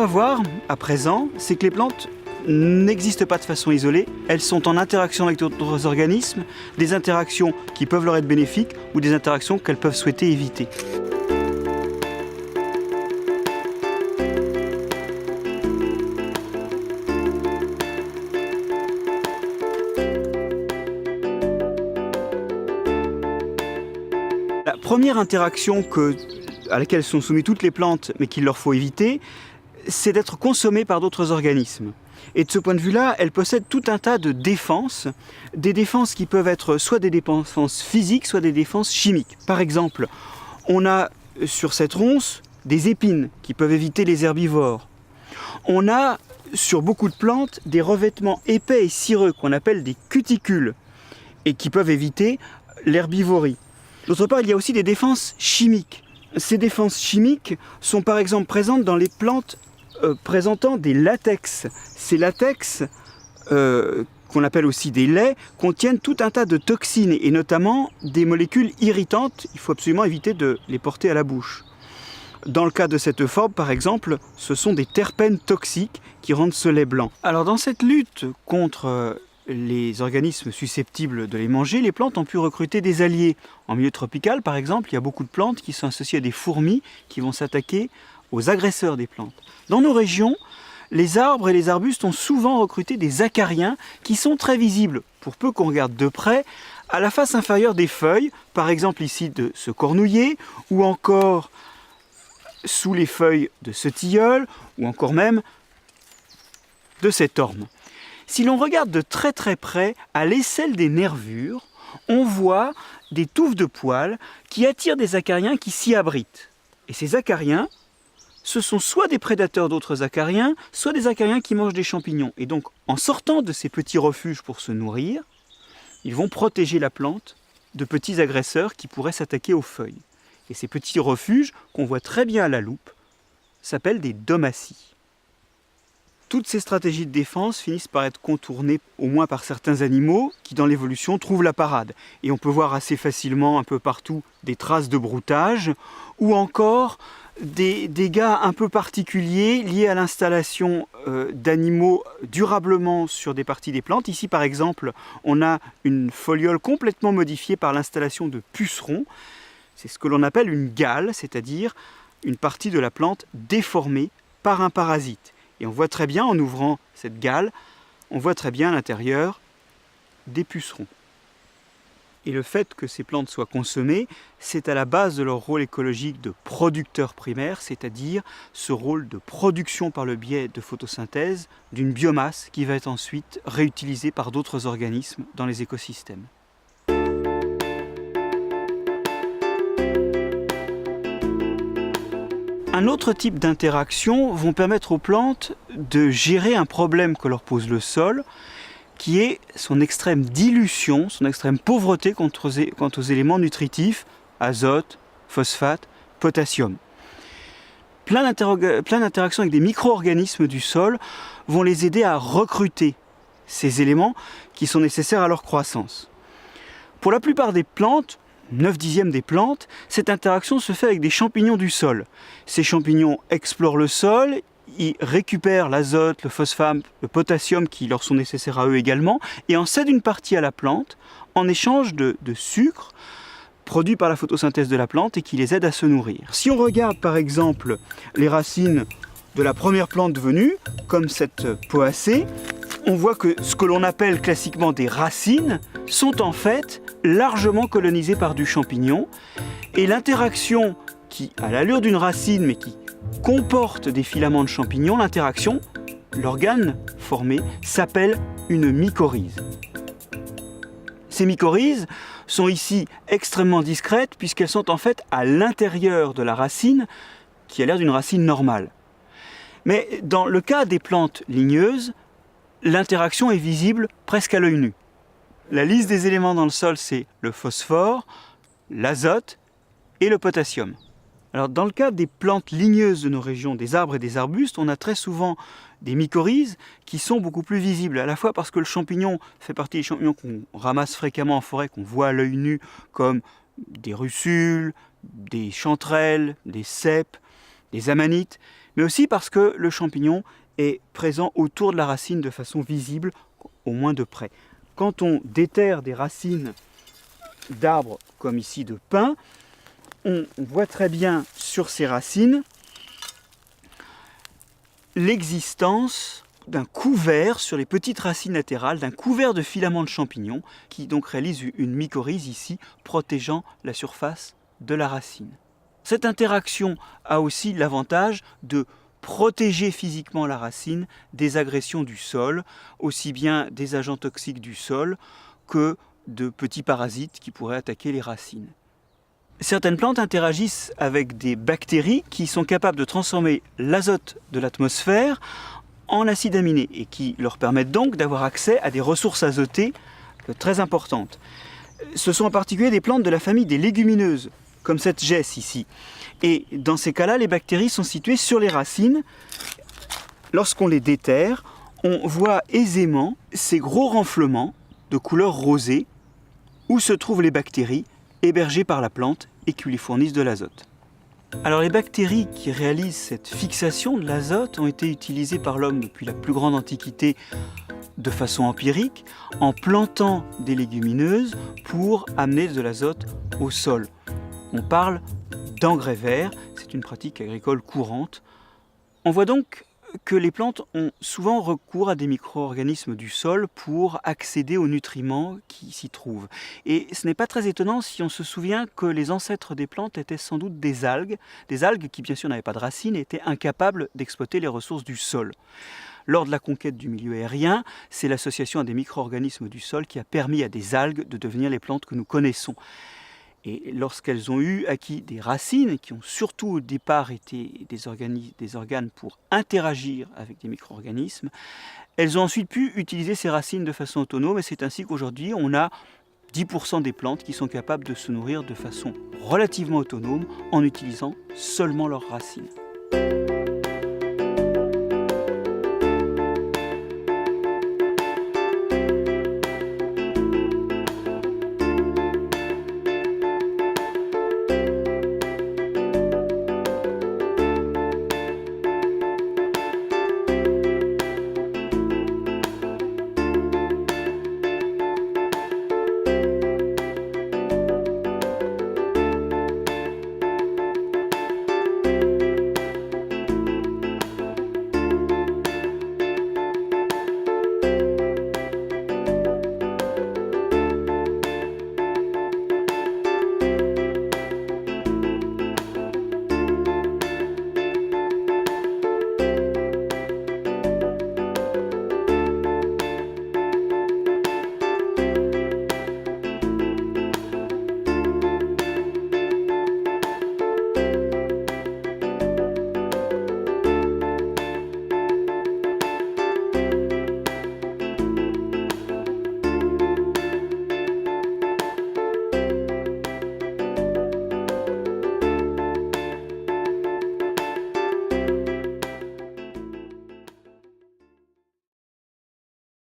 va voir à présent, c'est que les plantes n'existent pas de façon isolée, elles sont en interaction avec d'autres organismes, des interactions qui peuvent leur être bénéfiques ou des interactions qu'elles peuvent souhaiter éviter. La première interaction à laquelle sont soumises toutes les plantes, mais qu'il leur faut éviter, c'est d'être consommées par d'autres organismes. Et de ce point de vue-là, elles possèdent tout un tas de défenses, des défenses qui peuvent être soit des défenses physiques, soit des défenses chimiques. Par exemple, on a sur cette ronce des épines qui peuvent éviter les herbivores. On a sur beaucoup de plantes des revêtements épais et cireux qu'on appelle des cuticules et qui peuvent éviter l'herbivorie. D'autre part, il y a aussi des défenses chimiques. Ces défenses chimiques sont par exemple présentes dans les plantes présentant des latex. Ces latex, qu'on appelle aussi des laits, contiennent tout un tas de toxines et notamment des molécules irritantes. Il faut absolument éviter de les porter à la bouche. Dans le cas de cette euphorbes, par exemple, ce sont des terpènes toxiques qui rendent ce lait blanc. Alors dans cette lutte contre les organismes susceptibles de les manger, les plantes ont pu recruter des alliés. En milieu tropical, par exemple, il y a beaucoup de plantes qui sont associées à des fourmis qui vont s'attaquer aux agresseurs des plantes. Dans nos régions, les arbres et les arbustes ont souvent recruté des acariens qui sont très visibles, pour peu qu'on regarde de près, à la face inférieure des feuilles, par exemple ici de ce cornouiller, ou encore sous les feuilles de ce tilleul, ou encore même de cet orme. Si l'on regarde de très très près, à l'aisselle des nervures, on voit des touffes de poils qui attirent des acariens qui s'y abritent. Et ces acariens, ce sont soit des prédateurs d'autres acariens, soit des acariens qui mangent des champignons. Et donc, en sortant de ces petits refuges pour se nourrir, ils vont protéger la plante de petits agresseurs qui pourraient s'attaquer aux feuilles. Et ces petits refuges, qu'on voit très bien à la loupe, s'appellent des domaties. Toutes ces stratégies de défense finissent par être contournées au moins par certains animaux qui dans l'évolution trouvent la parade. Et on peut voir assez facilement un peu partout des traces de broutage ou encore des dégâts un peu particuliers liés à l'installation d'animaux durablement sur des parties des plantes. Ici par exemple, on a une foliole complètement modifiée par l'installation de pucerons. C'est ce que l'on appelle une gale, c'est-à-dire une partie de la plante déformée par un parasite. Et on voit très bien, en ouvrant cette gale, on voit très bien à l'intérieur des pucerons. Et le fait que ces plantes soient consommées, c'est à la base de leur rôle écologique de producteur primaire, c'est-à-dire ce rôle de production par le biais de photosynthèse d'une biomasse qui va être ensuite réutilisée par d'autres organismes dans les écosystèmes. Un autre type d'interactions vont permettre aux plantes de gérer un problème que leur pose le sol, qui est son extrême dilution, son extrême pauvreté quant aux éléments nutritifs, azote, phosphate, potassium. Plein d'interactions avec des micro-organismes du sol vont les aider à recruter ces éléments qui sont nécessaires à leur croissance. Pour la plupart des plantes, 9/10 des plantes, cette interaction se fait avec des champignons du sol. Ces champignons explorent le sol, ils récupèrent l'azote, le phosphate, le potassium qui leur sont nécessaires à eux également, et en cèdent une partie à la plante en échange de sucre produit par la photosynthèse de la plante et qui les aide à se nourrir. Si on regarde par exemple les racines de la première plante venue, comme cette poacée, on voit que ce que l'on appelle classiquement des racines sont en fait largement colonisées par du champignon, et l'interaction qui a l'allure d'une racine mais qui comporte des filaments de champignons, l'interaction, l'organe formé, s'appelle une mycorhize. Ces mycorhizes sont ici extrêmement discrètes puisqu'elles sont en fait à l'intérieur de la racine qui a l'air d'une racine normale. Mais dans le cas des plantes ligneuses, l'interaction est visible presque à l'œil nu. La liste des éléments dans le sol, c'est le phosphore, l'azote et le potassium. Alors, dans le cas des plantes ligneuses de nos régions, des arbres et des arbustes, on a très souvent des mycorhizes qui sont beaucoup plus visibles, à la fois parce que le champignon fait partie des champignons qu'on ramasse fréquemment en forêt, qu'on voit à l'œil nu, comme des russules, des chanterelles, des cèpes, des amanites, mais aussi parce que le champignon est présent autour de la racine de façon visible, au moins de près. Quand on déterre des racines d'arbres comme ici de pin, on voit très bien sur ces racines l'existence d'un couvert sur les petites racines latérales, d'un couvert de filaments de champignons qui donc réalise une mycorhize ici, protégeant la surface de la racine. Cette interaction a aussi l'avantage de protéger physiquement la racine des agressions du sol, aussi bien des agents toxiques du sol que de petits parasites qui pourraient attaquer les racines. Certaines plantes interagissent avec des bactéries qui sont capables de transformer l'azote de l'atmosphère en acides aminés et qui leur permettent donc d'avoir accès à des ressources azotées très importantes. Ce sont en particulier des plantes de la famille des légumineuses, comme cette gesse ici. Et dans ces cas-là, les bactéries sont situées sur les racines. Lorsqu'on les déterre, on voit aisément ces gros renflements de couleur rosée où se trouvent les bactéries hébergées par la plante et qui lui fournissent de l'azote. Alors les bactéries qui réalisent cette fixation de l'azote ont été utilisées par l'homme depuis la plus grande antiquité de façon empirique, en plantant des légumineuses pour amener de l'azote au sol. On parle d'engrais verts, c'est une pratique agricole courante. On voit donc que les plantes ont souvent recours à des micro-organismes du sol pour accéder aux nutriments qui s'y trouvent. Et ce n'est pas très étonnant si on se souvient que les ancêtres des plantes étaient sans doute des algues qui bien sûr n'avaient pas de racines et étaient incapables d'exploiter les ressources du sol. Lors de la conquête du milieu aérien, c'est l'association à des micro-organismes du sol qui a permis à des algues de devenir les plantes que nous connaissons. Et lorsqu'elles ont eu acquis des racines, qui ont surtout au départ été des organes pour interagir avec des micro-organismes, elles ont ensuite pu utiliser ces racines de façon autonome et c'est ainsi qu'aujourd'hui on a 10% des plantes qui sont capables de se nourrir de façon relativement autonome en utilisant seulement leurs racines.